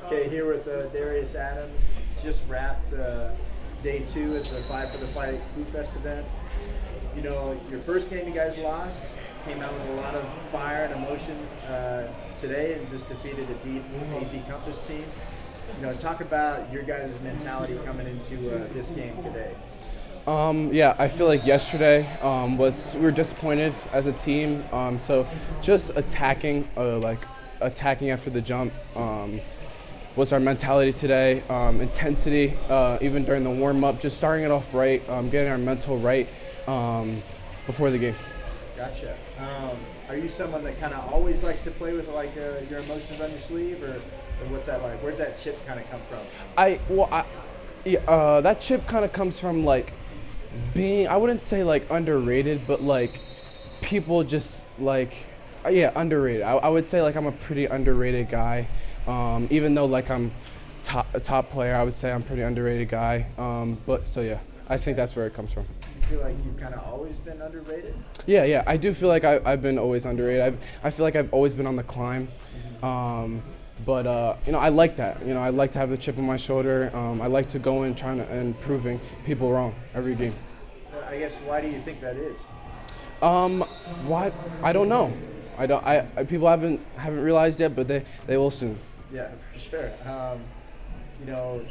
Okay, here with Darius Adams. Just wrapped day 2 at the For The Fight Hoopfest event. You know, your first game you guys lost, came out with a lot of fire and emotion today and just defeated a deep AZ Compass team. You know, talk about your guys' mentality coming into this game today. Yeah, I feel like yesterday we were disappointed as a team. So just attacking after the jump was our mentality today. Intensity, even during the warm up, just starting it off right, getting our mental right before the game. Gotcha. Are you someone that kind of always likes to play with your emotions on your sleeve, or what's that like? Where's that chip kind of come from? That chip kind of comes from being, I wouldn't say underrated, but people just underrated. I would say I'm a pretty underrated guy. Even though I'm a top player, I would say I'm a pretty underrated guy. I think that's where it comes from. You feel like you've kind of always been underrated? Yeah, I do feel like I've been always underrated. I feel like I've always been on the climb. I like that. I like to have the chip on my shoulder. I like to go in and proving people wrong every game. I guess, why do you think that is? Why? I don't know. People haven't realized yet, but they will soon. Yeah, for sure.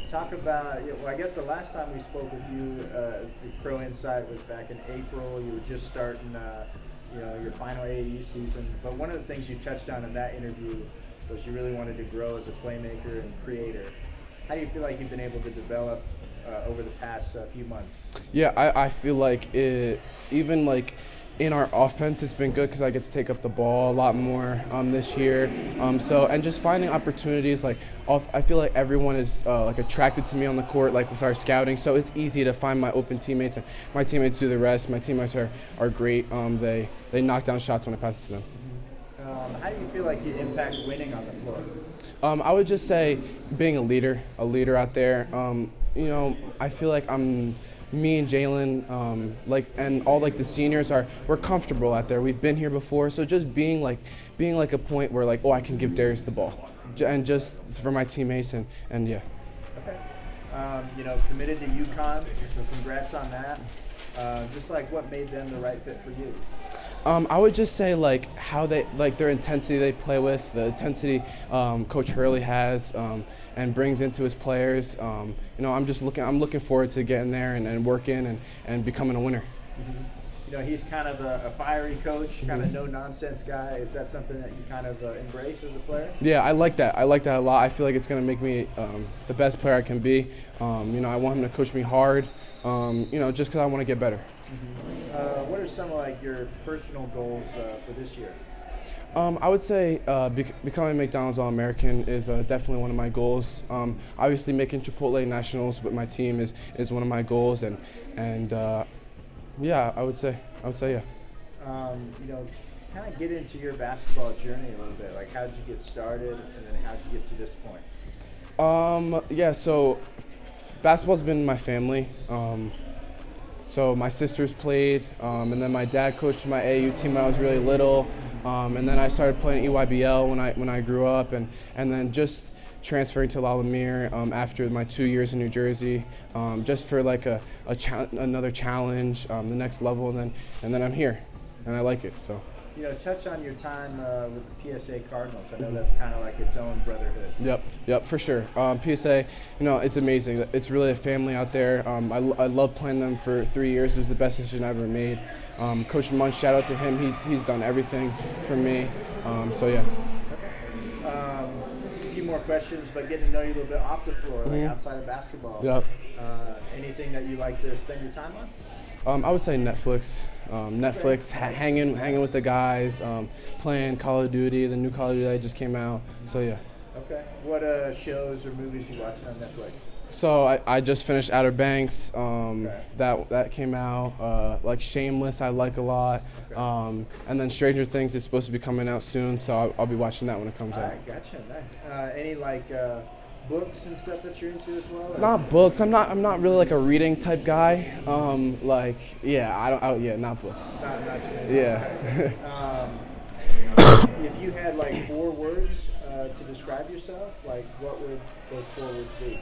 Talk about. I guess the last time we spoke with you, the Pro Insight was back in April. You were just starting, your final AAU season. But one of the things you touched on in that interview was you really wanted to grow as a playmaker and creator. How do you feel like you've been able to develop over the past few months? Yeah, I feel like in our offense, it's been good because I get to take up the ball a lot more this year. And just finding opportunities, I feel like everyone is attracted to me on the court, with our scouting. So it's easy to find my open teammates, and my teammates do the rest. My teammates are great. They knock down shots when I pass it to them. How do you feel like you impact winning on the floor? I would just say being a leader out there. I feel like me and Jalen, and all the seniors we're comfortable out there. We've been here before, so just being a point where I can give Darius the ball, and just for my teammates and yeah. Okay. Committed to UConn, so congrats on that. Just what made them the right fit for you? I would just say how they their intensity they play with, the intensity Coach Hurley has and brings into his players. I'm looking forward to getting there and working and becoming a winner. Mm-hmm. He's kind of a fiery coach, kind of no-nonsense guy. Is that something that you kind of embrace as a player? Yeah, I like that. I like that a lot. I feel like it's going to make me the best player I can be. I want him to coach me hard, just because I want to get better. Mm-hmm. What are some of your personal goals for this year? I would say becoming McDonald's All-American is definitely one of my goals. Obviously, making Chipotle Nationals with my team is one of my goals, and yeah, I would say yeah. Kind of get into your basketball journey a little bit. How did you get started, and then how did you get to this point? Yeah, so basketball's been in my family. So my sisters played, and then my dad coached my AAU team when I was really little, and then I started playing EYBL when I grew up, and then just transferring to Lumiere after my 2 years in New Jersey, just for another challenge, the next level, and then I'm here, and I like it. So. Touch on your time with the PSA Cardinals. I know that's kind of its own brotherhood. Yep, for sure. PSA, it's amazing. It's really a family out there. I love playing them for 3 years. It was the best decision I ever made. Coach Munch, shout out to him. He's done everything for me. So yeah. Okay. A few more questions, but getting to know you a little bit off the floor, outside of basketball. Yep. Anything that you like to spend your time on? I would say Netflix. Hanging with the guys, playing Call of Duty, the new Call of Duty that just came out. So yeah. Okay. What shows or movies you watching on Netflix? So I just finished Outer Banks. Okay. That came out. Shameless, I like a lot. Okay. And then Stranger Things is supposed to be coming out soon, so I'll be watching that when it comes out. All right, gotcha. Nice. Any books and stuff that you're into as well? Or? Not books. I'm not really a reading type guy. Not books. Not Yeah. If you had 4 words to describe yourself, like what would those 4 words be?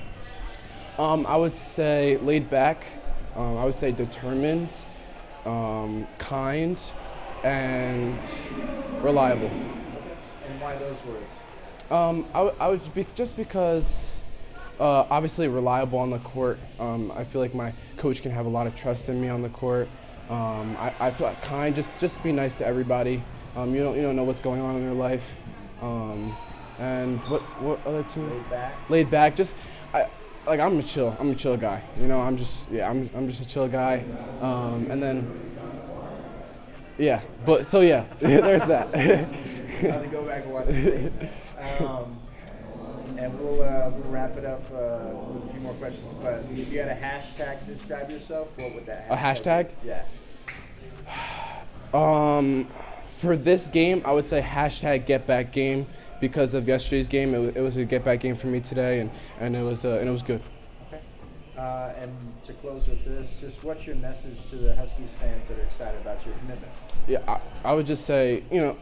I would say laid back. I would say determined, kind, and reliable. And why those words? I would be just because obviously reliable on the court. I feel like my coach can have a lot of trust in me on the court. I feel like kind, just be nice to everybody. You don't know what's going on in their life. And what other 2? Laid back. Laid back. I'm a chill guy. You know, I'm just a chill guy. And then yeah, but so yeah, there's that. I'll go back and watch the tape. And we'll wrap it up with a few more questions. But if you had a hashtag to describe yourself, what would that hashtag be? Yeah. For this game, I would say hashtag get back game because of yesterday's game. It was a get back game for me today, and it was good. Okay. And to close with this, just what's your message to the Huskies fans that are excited about your commitment? Yeah, I would just say, you know,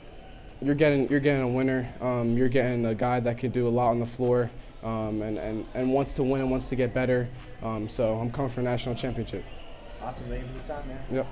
you're getting a winner. You're getting a guy that can do a lot on the floor, and wants to win and wants to get better. So I'm coming for a national championship. Awesome. Thank you for the time, man. Yep.